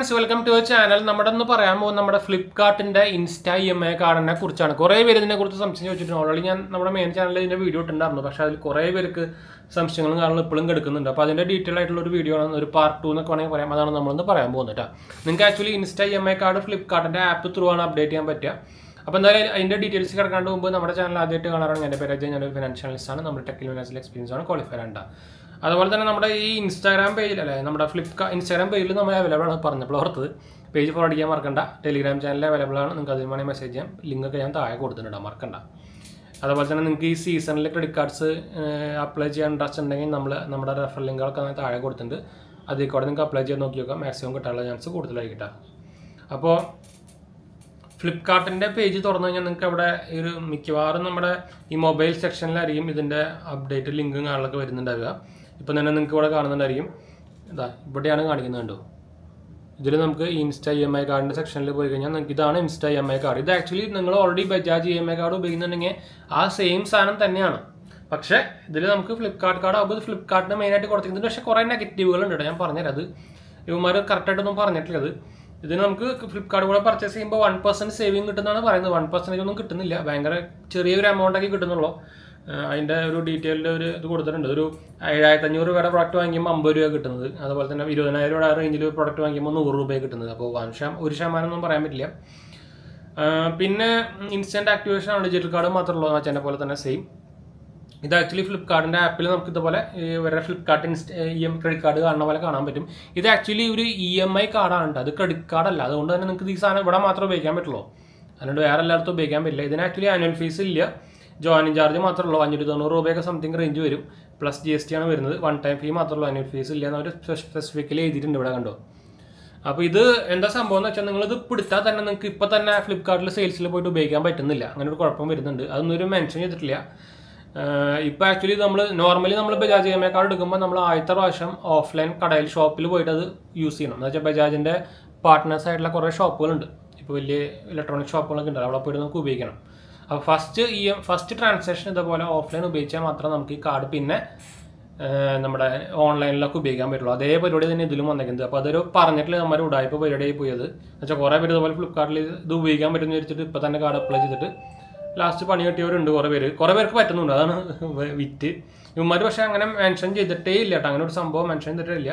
Welcome to channel. നമ്മുടെ ഒന്ന് പറയാൻ പോകുന്നത് നമ്മുടെ ഫ്ലിപ്കാർട്ടിന്റെ ഇൻസ്റ്റാ EMI കാർഡിനെ കുറിച്ചാണ്. കുറേ പേര് ഇതിനെ കുറിച്ച് സംശയം ചോദിച്ചിട്ടുണ്ട്. ഓൾറെഡി ഞാൻ നമ്മുടെ മെയിൻ ചാനലിൽ ഇതിന്റെ വീഡിയോ ഇട്ടുണ്ടായിരുന്നു. പക്ഷേ അതിൽ കുറേ പേർക്ക് സംശയങ്ങളും കാരണം ഇപ്പോഴും കിടക്കുന്നുണ്ട്. അപ്പോൾ അതിന്റെ ഡീറ്റെയിൽ ആയിട്ടുള്ള ഒരു വീഡിയോ ആണ്, ഒരു പാർട്ട് 2 എന്നൊക്കെ വേണമെങ്കിൽ പറയാം. അതാണ് നമ്മളൊന്ന് പറയാൻ പോകുന്നത് കേട്ടോ. നിങ്ങൾക്ക് ആക്ച്വലി ഇൻസ്റ്റാ EMI കാർഡ് ഫ്ലിപ്കാർട്ടിന്റെ ആപ്പ് ത്രൂ ആണ് അപ്ഡേറ്റ് ചെയ്യാൻ പറ്റുക. അപ്പോൾ എന്തായാലും അതിന്റെ ഡീറ്റെയിൽസ് കിടക്കാണ്ട് മുമ്പ് നമ്മുടെ ചാനൽ ആദ്യമായിട്ട് കാണാറാണ്. എൻ്റെ പേര് അജയ്, ഞാനൊരു ഫിനാൻഷ്യൽ അനലിസ്റ്റ് ആണ്. നമ്മുടെ ടെക്നിക്കൽ ഫിനാൻഷ്യൽ എക്സ്പീരിയൻസ് ആണ്, ക്വാളിഫൈഡ് ആണ്. അതുപോലെ തന്നെ നമ്മുടെ ഈ ഇൻസ്റ്റാഗ്രാം പേജിൽ അല്ലേ, നമ്മുടെ ഇൻസ്റ്റാഗ്രാം പേജിൽ നമ്മൾ അവൈലബിൾ ആണ്. പറഞ്ഞപ്പോൾ ഓർത്തത് പേജ് ഫോളോ അടിക്കാൻ മറക്കണ്ട. ടെലിഗ്രാം ചാനലിൽ അവൈലബിൾ ആണ്. നിങ്ങൾക്ക് അതിന് വേണമെങ്കിൽ മെസ്സേജ് ചെയ്യാം. ലിങ്കൊക്കെ ഞാൻ താഴെ കൊടുത്തിട്ടുണ്ട്, മറക്കണ്ട. അതുപോലെ തന്നെ നിങ്ങൾക്ക് ഈ സീസണിൽ ക്രെഡിറ്റ് കാർഡ്സ് അപ്ലൈ ചെയ്യാൻ ഇൻട്രസ്റ്റ് ഉണ്ടെങ്കിൽ നമ്മുടെ റെഫറൽ ലിങ്കുകളൊക്കെ താഴെ കൊടുത്തിട്ടുണ്ട്. അതിൽ കൂടെ നിങ്ങൾക്ക് അപ്ലൈ ചെയ്ത് നോക്കി നോക്കാം. മാക്സിമം കിട്ടാനുള്ള ചാൻസ് കൂടുതലായിരിക്കും. അപ്പോൾ ഫ്ലിപ്കാർട്ടിൻ്റെ പേജ് തുറന്നു കഴിഞ്ഞാൽ നിങ്ങൾക്ക് അവിടെ ഒരു മിക്കവാറും നമ്മുടെ ഈ മൊബൈൽ സെക്ഷനിലായിരിക്കും ഇതിൻ്റെ അപ്ഡേറ്റ് ലിങ്കും കാര്യങ്ങളൊക്കെ വരുന്നുണ്ടാവുക. ഇപ്പം തന്നെ നിങ്ങൾക്ക് ഇവിടെ കാണുന്നുണ്ടായിരിക്കും. ഇവിടെയാണ് കാണിക്കുന്നത്, കണ്ടോ? ഇതിൽ നമുക്ക് ഇൻസ്റ്റാ EMI കാർഡിൻ്റെ സെക്ഷനിൽ പോയി കഴിഞ്ഞാൽ നിങ്ങൾക്ക് ഇതാണ് ഇൻസ്റ്റാ EMI കാർഡ്. ഇത് ആക്ച്വലി നിങ്ങൾ ഓൾറെഡി ബജാജ് EMI കാർഡ് ഉപയോഗിക്കുന്നുണ്ടെങ്കിൽ ആ സെയിം സാധനം തന്നെയാണ്. പക്ഷേ ഇതിൽ നമുക്ക് ഫ്ലിപ്കാർട്ട് കാർഡ് ആകുമ്പോൾ ഫ്ലിപ്കാർട്ടിന് മെയിനായിട്ട് കൊടുത്തിരിക്കുന്നത്. പക്ഷേ കുറേ നെഗറ്റീവുകളുണ്ട്, ഞാൻ പറഞ്ഞുതരാം. അത് ഇവന്മാർ കറക്റ്റായിട്ടൊന്നും പറഞ്ഞിട്ടില്ലത്. ഇതിന് നമുക്ക് ഫ്ലിപ്കാർട്ട് കൂടെ പർച്ചേസ് ചെയ്യുമ്പോൾ 1% സേവിങ് കിട്ടുന്നതാണ് പറയുന്നത്. 1% ഒന്നും കിട്ടുന്നില്ല, ഭയങ്കര ചെറിയൊരു എമൗണ്ടൊക്കെ കിട്ടുന്നുള്ളൂ. അതിൻ്റെ ഒരു ഡീറ്റെയിൽഡ് ഒരു ഇത് കൊടുത്തിട്ടുണ്ട്. ഒരു 7500 രൂപയുടെ പ്രൊഡക്റ്റ് വാങ്ങിക്കുമ്പോൾ 50 രൂപ കിട്ടുന്നത്. അതുപോലെ തന്നെ 20000 രൂപയുടെ റേഞ്ചിൽ പ്രൊഡക്റ്റ് വാങ്ങിക്കുമ്പോൾ 100 രൂപ കിട്ടുന്നത്. അപ്പോൾ 1% ഒന്നും പറയാൻ പറ്റില്ല. പിന്നെ ഇൻസ്റ്റൻറ്റ് ആക്ടിവേഷൻ ആണ്, ഡിജിറ്റൽ കാർഡ് മാത്രമേ ഉള്ളൂ. മറ്റേ പോലെ തന്നെ സെയിം. ഇത് ആക്ച്വലി ഫ്ലിപ്കാർട്ടിൻ്റെ ആപ്പിൽ നമുക്ക് ഇതുപോലെ ഇവരുടെ ഫ്ലിപ്കാർട്ട് ക്രെഡിറ്റ് കാർഡ് കാണുന്ന പോലെ കാണാൻ പറ്റും. ഇത് ആക്ച്വലി ഒരു EMI കാർഡാണ്, അത് ക്രെഡിറ്റ് കാർഡല്ല. അതുകൊണ്ട് തന്നെ നിങ്ങൾക്ക് ഈ സാധനം ഇവിടെ മാത്രമേ ഉപയോഗിക്കാൻ പറ്റുള്ളൂ, അതുകൊണ്ട് വേറെ എല്ലായിടത്തും ഉപയോഗിക്കാൻ പറ്റില്ല. ഇതിന് ആക്ച്വലി ആനുവൽ ഫീസ് ഇല്ല, ജോയിനിങ് ചാർജ് മാത്രമേ ഉള്ളൂ. 590 രൂപയൊക്കെ സംതിങ് റേഞ്ച് വരും. പ്ലസ് GST ആണ് വരുന്നത്. 1 ടൈം ഫീ മാത്രമേ ഉള്ളൂ, ആനുവൽ ഫീസ് ഇല്ല എന്ന് അവർ സ്പെസിഫിക്കലി എഴുതിയിട്ടുണ്ട് ഇവിടെ, കണ്ടോ? അപ്പോൾ ഇത് എന്താ സംഭവം എന്ന് വെച്ചാൽ നിങ്ങളിത് പിടുത്താൽ തന്നെ നിങ്ങൾക്ക് ഇപ്പോൾ തന്നെ ഫ്ലിപ്കാർട്ടിൽ സെയിൽസിൽ പോയിട്ട് ഉപയോഗിക്കാൻ പറ്റുന്നില്ല. അങ്ങനെ ഒരു കുഴപ്പം വരുന്നുണ്ട്. അതൊന്നും ഒരു മെൻഷൻ ചെയ്തിട്ടില്ല. ഇപ്പോൾ ആക്ച്വലി നോർമലി നമ്മൾ ബജാജ് EMI കാർഡ് എടുക്കുമ്പോൾ നമ്മൾ ആദ്യത്തെ പ്രാവശ്യം ഓഫ്ലൈൻ കടയിൽ ഷോപ്പിൽ പോയിട്ട് അത് യൂസ് ചെയ്യണം. എന്ന് വെച്ചാൽ ബജാജിൻ്റെ പാർട്ട്നേഴ്സ് ആയിട്ടുള്ള കുറേ ഷോപ്പുകളുണ്ട്, ഇപ്പോൾ വലിയ ഇലക്ട്രോണിക് ഷോപ്പുകളൊക്കെ ഉണ്ട്, അവിടെ പോയിട്ട് നമുക്ക് ഉപയോഗിക്കണം. അപ്പോൾ ഫസ്റ്റ് ട്രാൻസാക്ഷൻ ഇതുപോലെ ഓഫ്ലൈൻ ഉപയോഗിച്ചാൽ മാത്രമേ നമുക്ക് ഈ കാർഡ് പിന്നെ നമ്മുടെ ഓൺലൈനിലൊക്കെ ഉപയോഗിക്കാൻ പറ്റുള്ളൂ. അതേ പരിപാടി തന്നെ ഇതിലും വന്നിരിക്കുന്നത്. അപ്പോൾ അതൊരു പറഞ്ഞിട്ടില്ല, നമ്മുടെ ഉടായ്പ പരിപാടിയായി പോയത്. എന്ന് വെച്ചാൽ കുറേ പേര് ഇതുപോലെ ഫ്ലിപ്കാർട്ടിൽ ഇത് ഉപയോഗിക്കാൻ പറ്റുമെന്ന് വിചാരിച്ചിട്ട് ഇപ്പോൾ തന്നെ കാർഡ് അപ്ലൈ ചെയ്തിട്ട് ലാസ്റ്റ് പണി കിട്ടിയവരുണ്ട്. കുറേ പേർക്ക് പറ്റുന്നുണ്ട്, അതാണ് വിറ്റ്. ഇവന്മാർ പക്ഷേ അങ്ങനെ മെൻഷൻ ചെയ്തിട്ടേ ഇല്ല കേട്ടോ, അങ്ങനെ ഒരു സംഭവം മെൻഷൻ ചെയ്തിട്ടേ ഇല്ല.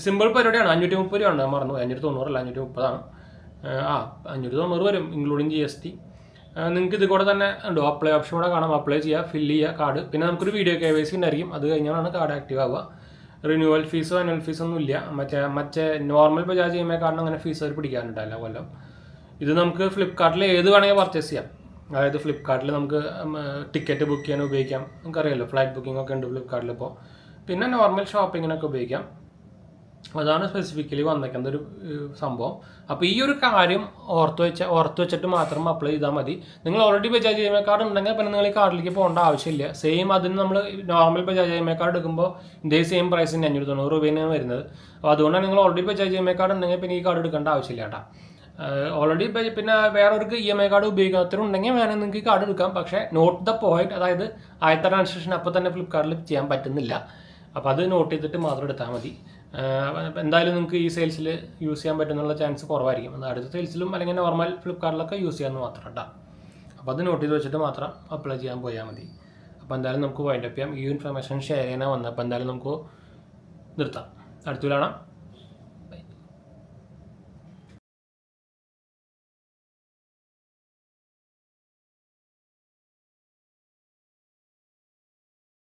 സിമ്പിൾ പരിപാടിയാണ്. 530 രൂപയാണ്, ഞാൻ മറന്നു. 590 അല്ല, 530 590 വരും ഇൻക്ലൂഡിങ് GST. നിങ്ങൾക്ക് ഇത് കൂടെ തന്നെ ഉണ്ടോ അപ്ലൈ ഓപ്ഷൻ കൂടെ കാണാം. അപ്ലൈ ചെയ്യുക, ഫില്ല് ചെയ്യുക കാർഡ്. പിന്നെ നമുക്കൊരു വീഡിയോ KYC ഉണ്ടായിരിക്കും, അത് കഴിഞ്ഞാണ് കാർഡ് ആക്റ്റീവ് ആവുക. റിന്യൂവൽ ഫീസോ ആനുവൽ ഫീസോ ഒന്നും ഇല്ല. മറ്റേ നോർമൽ ബജാജ് EMI കാർഡിന് അങ്ങനെ ഫീസ് അവർ പിടിക്കാനുണ്ടല്ല കൊല്ലം. ഇത് നമുക്ക് ഫ്ലിപ്കാർട്ടിൽ ഏത് വേണമെങ്കിൽ പർച്ചേസ് ചെയ്യാം. അതായത് ഫ്ലിപ്കാർട്ടിൽ നമുക്ക് ടിക്കറ്റ് ബുക്ക് ചെയ്യാൻ ഉപയോഗിക്കാം. നമുക്കറിയാമല്ലോ, ഫ്ലൈറ്റ് ബുക്കിംഗ് ഒക്കെ ഉണ്ട് ഫ്ലിപ്കാർട്ടിൽ ഇപ്പോൾ. പിന്നെ നോർമൽ ഷോപ്പിങ്ങിനൊക്കെ ഉപയോഗിക്കാം. അതാണ് സ്പെസിഫിക്കലി വന്നേക്കുന്നത് ഒരു സംഭവം. അപ്പോൾ ഈ ഒരു കാര്യം ഓർത്ത് വെച്ചിട്ട് മാത്രം അപ്ലൈ ചെയ്താൽ മതി. നിങ്ങൾ ഓൾറെഡി ബജാജ് EMI കാർഡ് ഉണ്ടെങ്കിൽ പിന്നെ നിങ്ങൾ ഈ കാർഡിലേക്ക് പോകേണ്ട ആവശ്യമില്ല. സെയിം അതിന് നമ്മൾ നോർമൽ ബജാജ് EMI കാർഡ് എടുക്കുമ്പോൾ ഇതേ സെയിം പ്രൈസിന് 590 രൂപയാണ് വരുന്നത്. അപ്പോൾ അതുകൊണ്ടാണ് നിങ്ങൾ ഓൾറെഡി ബജാജ് EMI കാർഡ് ഉണ്ടെങ്കിൽ പിന്നെ ഈ കാർഡ് എടുക്കേണ്ട ആവശ്യമില്ല കേട്ടോ. ഓൾറെഡി പിന്നെ വേറൊരു EMI കാർഡ് ഉപയോഗിക്കാത്തവരുണ്ടെങ്കിൽ വേണമെങ്കിൽ നിങ്ങൾക്ക് ഈ കാർഡ് എടുക്കാം. പക്ഷേ നോട്ട് ദ പോയിന്റ്, അതായത് ആദ്യത്തെ ട്രാൻസാക്ഷൻ അപ്പോൾ തന്നെ ഫ്ലിപ്കാർട്ടിൽ ചെയ്യാൻ പറ്റുന്നില്ല. അപ്പോൾ അത് നോട്ട് ചെയ്തിട്ട് മാത്രം എടുത്താൽ മതി. എന്തായാലും നിങ്ങൾക്ക് ഈ സെയിൽസിൽ യൂസ് ചെയ്യാൻ പറ്റുന്നുള്ള ചാൻസ് കുറവായിരിക്കും. അടുത്ത സെയിൽസിലും അല്ലെങ്കിൽ നോർമൽ ഫ്ലിപ്കാർട്ടിലൊക്കെ യൂസ് ചെയ്യാമെന്ന് മാത്രം കേട്ടോ. അപ്പോൾ അത് നോട്ട് ചെയ്ത് വെച്ചിട്ട് മാത്രം അപ്ലൈ ചെയ്യാൻ പോയാൽ മതി. അപ്പോൾ എന്തായാലും നമുക്ക് വൈൻഡപ്പ് ചെയ്യാം. ഈ ഇൻഫർമേഷൻ ഷെയർ ചെയ്യാനാണ് വന്നത്. അപ്പോൾ എന്തായാലും നമുക്ക് നിർത്താം. അടുത്ത കാണാം.